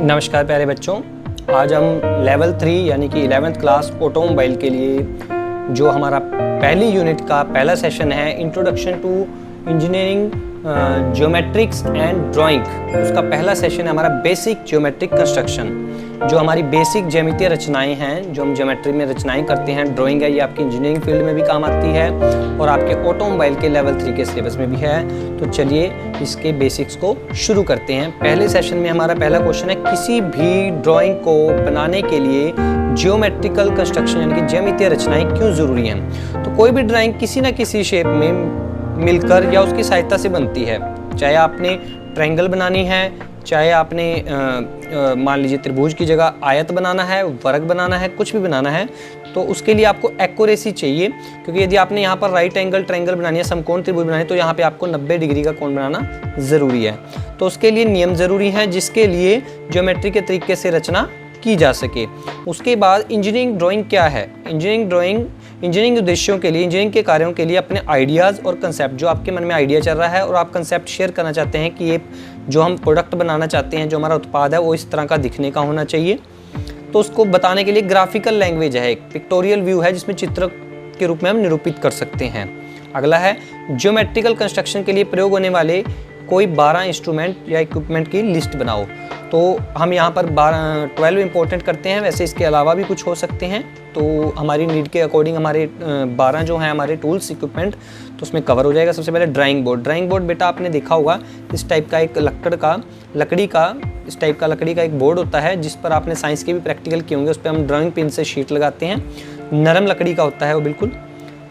नमस्कार प्यारे बच्चों, आज हम लेवल 3 यानी कि 11th क्लास ऑटोमोबाइल के लिए जो हमारा पहली यूनिट का पहला सेशन है introduction to engineering geometrics and drawing, उसका पहला सेशन है हमारा बेसिक ज्योमेट्रिक कंस्ट्रक्शन। जो हमारी बेसिक ज्यामितीय रचनाएं हैं, जो हम ज्योमेट्री में रचनाएं करते हैं, ड्राइंग है, ये आपकी इंजीनियरिंग फील्ड में भी काम आती है और आपके ऑटोमोबाइल के लेवल 3 के सिलेबस में भी है। तो चलिए इसके बेसिक्स को शुरू करते हैं। पहले सेशन में हमारा पहला क्वेश्चन है, किसी भी ड्राइंग को बनाने के लिए जियोमेट्रिकल कंस्ट्रक्शन यानी कि ज्यामितीय रचनाएं क्यों जरूरी हैं। तो कोई भी ड्राइंग किसी न किसी शेप में मिलकर या उसकी सहायता से बनती है। चाहे आपने ट्रायंगल बनानी है, चाहे आपने मान लीजिए त्रिभुज की जगह आयत बनाना है, वर्ग बनाना है, कुछ भी बनाना है, तो उसके लिए आपको एक्यूरेसी चाहिए। क्योंकि यदि आपने यहाँ पर राइट एंगल ट्रायंगल बनानी है, समकोण त्रिभुज बनानी है, तो यहाँ पे आपको 90 डिग्री का कोण बनाना ज़रूरी है। तो उसके लिए नियम ज़रूरी हैं जिसके लिए ज्योमेट्री के तरीके से रचना की जा सके। उसके बाद इंजीनियरिंग ड्राइंग क्या है। इंजीनियरिंग उद्देश्यों के लिए, इंजीनियरिंग के कार्यों के लिए अपने आइडियाज़ और कंसेप्ट, जो आपके मन में आइडिया चल रहा है और आप कंसेप्ट शेयर करना चाहते हैं कि ये जो हम प्रोडक्ट बनाना चाहते हैं, जो हमारा उत्पाद है, वो इस तरह का दिखने का होना चाहिए। तो उसको बताने के लिए ग्राफिकल लैंग्वेज है, एक पिक्टोरियल व्यू है जिसमें चित्र के रूप में हम निरूपित कर सकते हैं। अगला है ज्योमेट्रिकल कंस्ट्रक्शन के लिए प्रयोग होने वाले कोई 12 इंस्ट्रूमेंट या इक्विपमेंट की लिस्ट बनाओ। तो हम यहाँ पर 12 इंपॉर्टेंट करते हैं, वैसे इसके अलावा भी कुछ हो सकते हैं। तो हमारी नीड के अकॉर्डिंग हमारे 12 जो हैं हमारे टूल्स इक्विपमेंट, तो उसमें कवर हो जाएगा। सबसे पहले ड्राइंग बोर्ड बेटा आपने देखा होगा, इस टाइप का एक लकड़ी का एक बोर्ड होता है जिस पर आपने साइंस के भी प्रैक्टिकल किए होंगे। उस पर हम ड्राइंग पिन से शीट लगाते हैं, नरम लकड़ी का होता है वो बिल्कुल।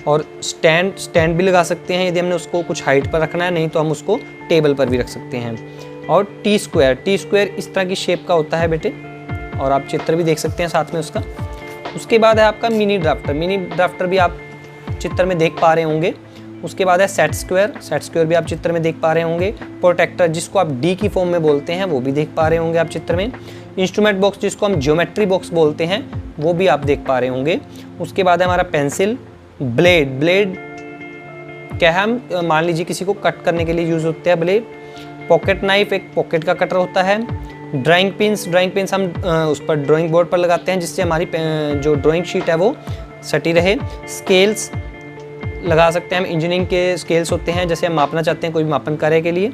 और स्टैंड भी लगा सकते हैं यदि हमने उसको कुछ हाइट पर रखना है, नहीं तो हम उसको टेबल पर भी रख सकते हैं। और टी स्क्वायर इस तरह की शेप का होता है बेटे, और आप चित्र भी देख सकते हैं साथ में उसका। उसके बाद है आपका मिनी ड्राफ्टर भी आप चित्र में देख पा रहे होंगे। उसके बाद है सेट स्क्वायर भी आप चित्र में देख पा रहे होंगे। प्रोटेक्टर जिसको आप डी की फॉर्म में बोलते हैं, वो भी देख पा रहे होंगे आप चित्र में। इंस्ट्रूमेंट बॉक्स जिसको हम ज्योमेट्री बॉक्स बोलते हैं, वो भी आप देख पा रहे होंगे। उसके बाद है हमारा पेंसिल। ब्लेड क्या है, हम मान लीजिए किसी को कट करने के लिए यूज होते हैं ब्लेड। पॉकेट नाइफ एक पॉकेट का कटर होता है। ड्राइंग पिन्स हम उस पर ड्राइंग बोर्ड पर लगाते हैं जिससे हमारी जो ड्राइंग शीट है वो सटी रहे। स्केल्स लगा सकते हैं हम, इंजीनियरिंग के स्केल्स होते हैं जैसे हम मापना चाहते हैं कोई भी मापन कार्य के लिए।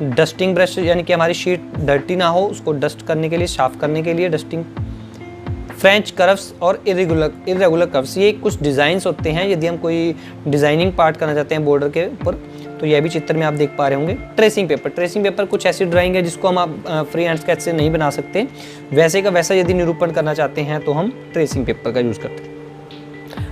डस्टिंग ब्रश यानी कि हमारी शीट डर्टी ना हो, उसको डस्ट करने के लिए, साफ करने के लिए डस्टिंग। फ्रेंच कर्व्स और इरेगुलर कर्व्स, ये कुछ डिज़ाइंस होते हैं यदि हम कोई डिज़ाइनिंग पार्ट करना चाहते हैं बॉर्डर के ऊपर, तो यह भी चित्र में आप देख पा रहे होंगे। ट्रेसिंग पेपर कुछ ऐसी ड्राइंग है जिसको हम आप फ्री हैंड स्केच से नहीं बना सकते, वैसे का वैसा यदि निरूपण करना चाहते हैं तो हम ट्रेसिंग पेपर का यूज़ करते हैं।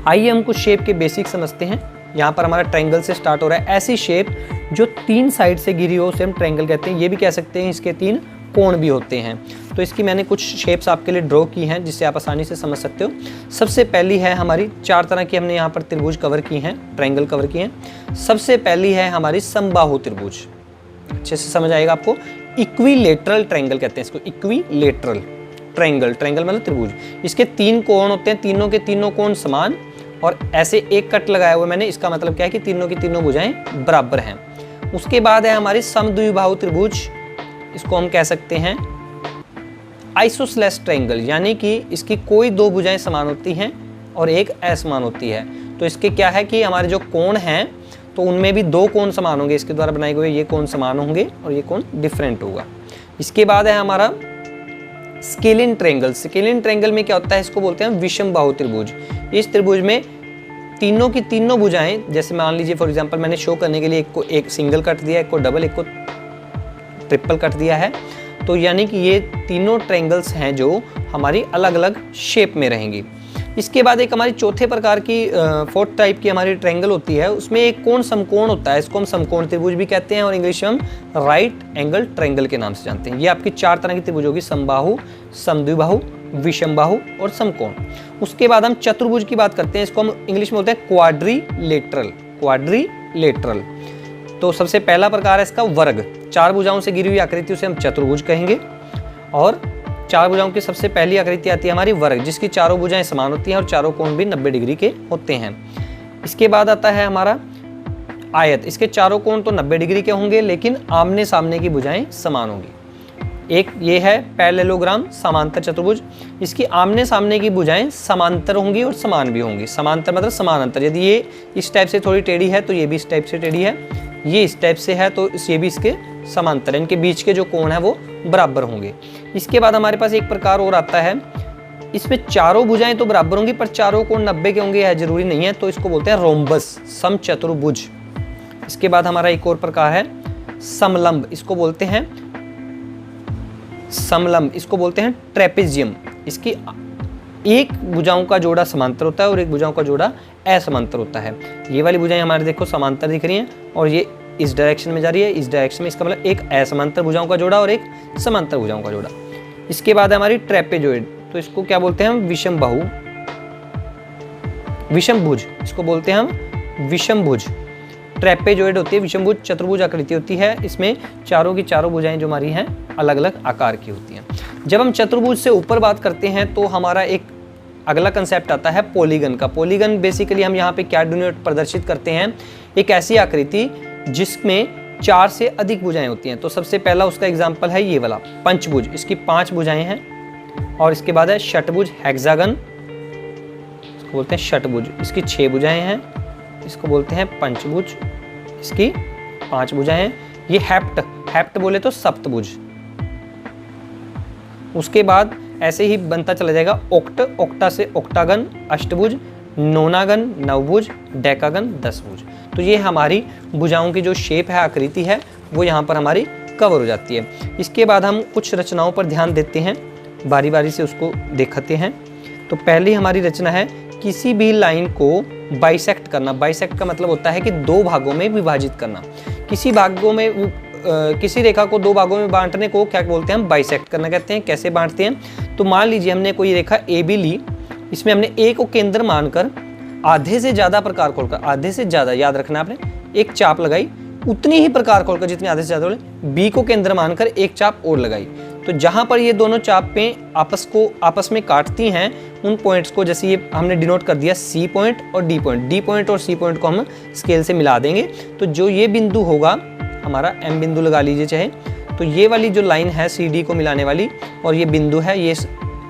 आइए हम कुछ शेप के बेसिक समझते हैं। यहाँ पर हमारा ट्रायंगल से स्टार्ट हो रहा है। ऐसी शेप जो 3 साइड से घिरी हो उसे हम ट्रायंगल कहते हैं। ये भी कह सकते हैं इसके 3 कोण भी होते हैं। तो इसकी मैंने कुछ शेप्स आपके लिए ड्रॉ की हैं जिससे आप आसानी से समझ सकते हो। सबसे पहली है हमारी 4 तरह की, हमने यहाँ पर त्रिभुज कवर की हैं, ट्रायंगल कवर किए हैं। सबसे पहली है हमारी समबाहु त्रिभुज, अच्छे से समझ आएगा आपको। इक्विलेटरल ट्रायंगल कहते हैं इसको, इक्विलेटरल ट्रायंगल मतलब त्रिभुज। इसके 3 कोण होते हैं, तीनों के तीनों कोण समान, और ऐसे एक कट लगाया हुआ मैंने, इसका मतलब क्या है कि तीनों की तीनों भुजाएं बराबर हैं। उसके बाद है हमारी समद्विबाहु त्रिभुज, इसको हम कह सकते हैं आइसोसेलेस ट्रायंगल, यानी कि इसकी कोई 2 भुजाएं समान होती हैं और एक असमान होती है। तो इसके क्या है कि हमारे जो कोण हैं तो उनमें भी 2 कोण समान होंगे, इसके द्वारा बनाए हुए ये कोण समान होंगे और ये कोण डिफरेंट होगा। इसके बाद है हमारा स्केलिन ट्रायंगल में क्या होता है, इसको बोलते हैं विषम बाहु त्रिभुज। इस त्रिभुज में तीनों की तीनों भुजाएं, जैसे मान लीजिए फॉर एग्जांपल मैंने शो करने के लिए एक को एक सिंगल कट दिया, एक को डबल, एक को ट्रिपल कट दिया है, तो यानी कि ये तीनों ट्रायंगल्स हैं जो हमारी अलग अलग शेप में रहेंगी। इसके बाद एक हमारी चौथे प्रकार की 4th टाइप की हमारी ट्रायंगल होती है, उसमें एक कोण समकोण होता है, इसको हम समकोण त्रिभुज भी कहते हैं और इंग्लिश में हम राइट एंगल ट्रायंगल के नाम से जानते हैं। ये आपकी 4 तरह की त्रिभुज होगी, समबाहु, समद्विबाहु, विषमबाहु और समकोण। उसके बाद हम चतुर्भुज की बात करते हैं, इसको हम इंग्लिश में बोलते हैं क्वाड्रिलेटरल। तो सबसे पहला प्रकार है इसका वर्ग, 4 भुजाओं से घिरी हुई आकृति, उसे हम चतुर्भुज कहेंगे। और 4 भुजाओं की सबसे पहली आकृति आती है हमारी वर्ग, जिसकी चारों भुजाएं समान होती हैं और चारों कोण भी 90 डिग्री के होते हैं। इसके बाद आता है हमारा आयत, इसके चारों कोण तो 90 डिग्री के होंगे लेकिन आमने सामने की भुजाएं समान होंगी। एक ये है पैरेललोग्राम, समांतर चतुर्भुज। इसकी आमने सामने की भुजाएं समांतर होंगी और समान भी होंगी। समांतर मतलब समानांतर, यदि ये इस टाइप से थोड़ी टेढ़ी है तो ये भी इस टाइप से टेढ़ी है, ये इस टाइप से है तो ये भी इसके समांतर है, इनके बीच के जो कोण है वो बराबर होंगे। इसके बाद हमारे पास एक प्रकार और आता है, इसमें चारों भुजाएं तो बराबर होंगी पर चारों कोण 90 के होंगे, यह जरूरी नहीं है, तो इसको बोलते हैं रोम्बस, समचतुर्भुज। इसके बाद हमारा एक और प्रकार है समलंब, इसको बोलते हैं समलंब, इसको बोलते हैं ट्रेपेजियम। इसकी एक भुजाओं का जोड़ा समांतर होता है और एक भुजाओं का जोड़ा असमांतर होता है। ये वाली भुजाएं हमारे देखो समांतर दिख रही हैं और ये इस डायरेक्शन में जा रही है, इस डायरेक्शन में, इसका मतलब एक असमांतर भुजाओं का जोड़ा और एक समांतर भुजाओं का जोड़ा। इसके बाद हमारी ट्रेपेजॉइड, तो इसको क्या बोलते हैं हम, विषम बाहु, विषम भुज, इसको बोलते हैं हम विषम भुज। ट्रेपेजॉइड होती है विषम भुज, चतुर्भुज आकृति होती है, इसमें चारों की चारों भुजाएं जो हमारी हैं अलग अलग आकार की होती हैं। जब हम चतुर्भुज से ऊपर बात करते हैं तो हमारा एक अगला कंसेप्ट आता है पॉलीगन का। पॉलीगन बेसिकली हम यहाँ पे क्या डिनोट प्रदर्शित करते हैं, एक ऐसी आकृति जिसमें 4 से अधिक भुजाएं होती हैं। तो सबसे पहला उसका एग्जाम्पल है ये वाला पंचभुज, इसकी 5 भुजाएं हैं। और इसके बाद है षटभुज, हेक्सागन, इसको बोलते हैं षटभुज, इसकी 6 भुजाएं हैं, इसको बोलते हैं पंचभुज, इसकी 5 भुजाएं हैं। ये हेप्ट, हेप्ट बोले तो सप्तभुज। उसके बाद ऐसे ही बनता चला जाएगा ऑक्ट, ऑक्टा से ऑक्टागन, अष्टभुज, नोनागन, नवभुज, डेकागन, 10 भुज। तो ये हमारी भुजाओं की जो शेप है, आकृति है, वो यहाँ पर हमारी कवर हो जाती है। इसके बाद हम कुछ रचनाओं पर ध्यान देते हैं, बारी बारी से उसको देखते हैं। तो पहली हमारी रचना है किसी भी लाइन को बाइसेक्ट करना। बाइसेक्ट का मतलब होता है कि 2 भागों में विभाजित करना। किसी भागों में किसी रेखा को 2 भागों में बांटने को क्या बोलते हैं, हम बाइसेक्ट करना कहते हैं। कैसे बांटते हैं, तो मान लीजिए हमने कोई रेखा ए बी ली, इसमें हमने ए को केंद्र मानकर आधे से ज़्यादा प्रकार खोलकर, आधे से ज़्यादा याद रखना आपने, एक चाप लगाई, उतनी ही प्रकार खोलकर जितने आधे से ज़्यादा बोले, बी को केंद्र मानकर एक चाप और लगाई। तो जहाँ पर ये दोनों चापें आपस में काटती हैं, उन पॉइंट्स को जैसे ये हमने डिनोट कर दिया सी पॉइंट और डी पॉइंट, डी पॉइंट और सी पॉइंट को हम स्केल से मिला देंगे। तो जो ये बिंदु होगा हमारा, एम बिंदु लगा लीजिए चाहे, तो ये वाली जो लाइन है सी डी को मिलाने वाली और ये बिंदु है, ये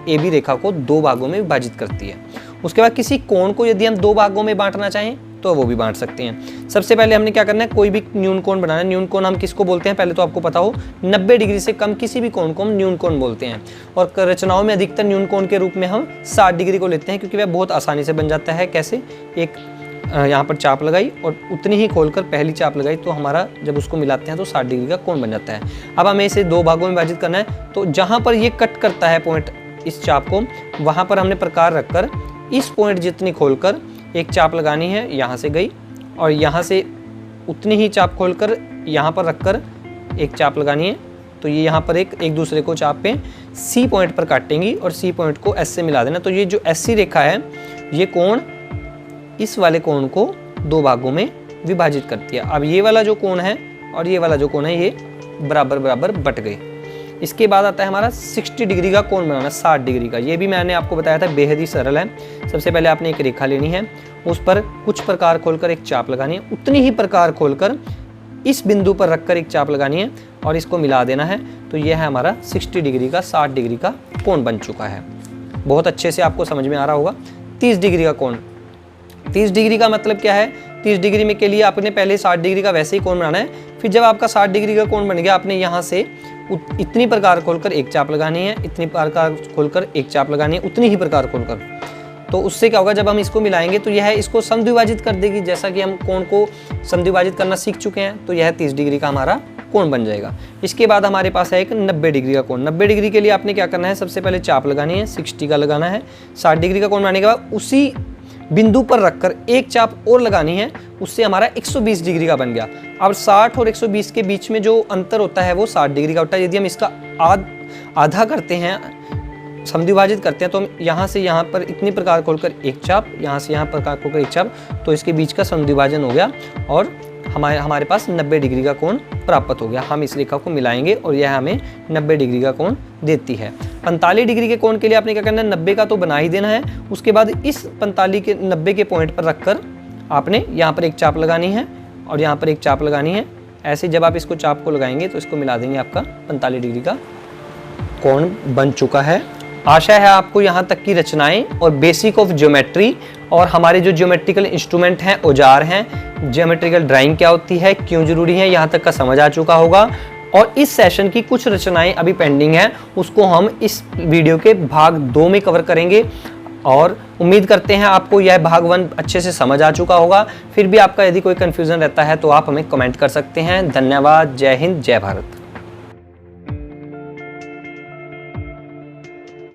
ए बी रेखा को 2 भागों में विभाजित करती है। उसके बाद किसी कोण को यदि हम 2 भागों में बांटना चाहें तो वो भी बांट सकते हैं। सबसे पहले हमने क्या करना है, कोई भी न्यून कोण बनाना है। न्यून कोण हम किसको बोलते हैं, पहले तो आपको पता हो, 90 डिग्री से कम किसी भी कोण को हम न्यून कोण बोलते हैं। और रचनाओं में अधिकतर न्यून कोण के रूप में हम 60 डिग्री को लेते हैं, क्योंकि वह बहुत आसानी से बन जाता है। कैसे, एक यहाँ पर चाप लगाई और उतनी ही खोलकर पहली चाप लगाई, तो हमारा जब उसको मिलाते हैं तो 60 डिग्री का कोण बन जाता है। अब हमें इसे 2 भागों में विभाजित करना है, तो जहाँ पर ये कट करता है पॉइंट इस चाप को, वहाँ पर हमने प्रकार रखकर इस पॉइंट जितनी खोलकर एक चाप लगानी है, यहाँ से गई, और यहाँ से उतनी ही चाप खोलकर यहाँ पर रखकर एक चाप लगानी है। तो ये यहाँ पर एक दूसरे को चाप पे सी पॉइंट पर काटेंगी और सी पॉइंट को एस से मिला देना। तो ये जो एस सी रेखा है, ये कोण इस वाले कोण को 2 भागों में विभाजित करती है। अब ये वाला जो कोण है और ये वाला जो कोण है, ये बराबर बराबर बट गए। इसके बाद आता है हमारा 60 डिग्री का कोण बनाना, 60 डिग्री का। ये भी मैंने आपको बताया था, बेहद ही सरल है। सबसे पहले आपने एक रेखा लेनी है, उस पर कुछ प्रकार खोलकर एक चाप लगानी है, उतनी ही प्रकार खोलकर इस बिंदु पर रखकर एक चाप लगानी है और इसको मिला देना है। तो यह है हमारा 60 डिग्री का, 60 डिग्री का कोण बन चुका है। बहुत अच्छे से आपको समझ में आ रहा होगा। 30 डिग्री का कोण, 30 डिग्री का मतलब क्या है, 30 डिग्री में के लिए आपने पहले 60 डिग्री का वैसे ही कोण बनाना है। फिर जब आपका 60 डिग्री का कोण बन गया, आपने यहाँ से इतनी प्रकार खोलकर एक चाप लगानी है, इतनी प्रकार खोलकर एक चाप लगानी है, उतनी ही प्रकार खोलकर। तो उससे क्या होगा, जब हम इसको मिलाएंगे तो यह इसको समद्विभाजित कर देगी। जैसा कि हम कोण को समद्विभाजित करना सीख चुके हैं, तो यह 30 डिग्री का हमारा कोण बन जाएगा। इसके बाद हमारे पास है एक 90 डिग्री का कोण। 90 डिग्री के लिए आपने क्या करना है, सबसे पहले चाप लगानी है, 60 का लगाना है। 60 डिग्री का कोण बनाने के बाद उसी बिंदु पर रखकर एक चाप और लगानी है, उससे हमारा 120 डिग्री का बन गया। अब 60 और 120 के बीच में जो अंतर होता है वो 60 डिग्री का होता है। यदि हम इसका आधा करते हैं, समद्विभाजित करते हैं, तो हम यहाँ से यहाँ पर इतनी प्रकार खोलकर एक चाप, यहाँ से यहाँ प्रकार खोलकर एक चाप, तो इसके बीच का समद्विभाजन हो गया और हमारे पास 90 डिग्री का कोण प्राप्त हो गया। हम इस रेखा को मिलाएंगे और यह हमें 90 डिग्री का कोण देती है। 45 डिग्री के कोण के लिए आपने क्या करना है, 90 का तो बना ही देना है। उसके बाद इस 90 के पॉइंट पर रखकर आपने यहाँ पर एक चाप लगानी है और यहाँ पर एक चाप लगानी है। ऐसे जब आप इसको चाप को लगाएंगे तो इसको मिला देंगे, आपका 45 डिग्री का त्रिकोण बन चुका है। आशा है आपको यहाँ तक की रचनाएं और बेसिक ऑफ ज्योमेट्री और हमारे जो ज्योमेट्रिकल इंस्ट्रूमेंट हैं, औजार हैं, ज्योमेट्रिकल ड्राइंग क्या होती है, क्यों जरूरी है, यहाँ तक का समझ आ चुका होगा। और इस सेशन की कुछ रचनाएं अभी पेंडिंग हैं, उसको हम इस वीडियो के भाग 2 में कवर करेंगे। और उम्मीद करते हैं आपको यह भाग 1 अच्छे से समझ आ चुका होगा। फिर भी आपका यदि कोई कन्फ्यूज़न रहता है तो आप हमें कमेंट कर सकते हैं। धन्यवाद। जय हिंद, जय भारत।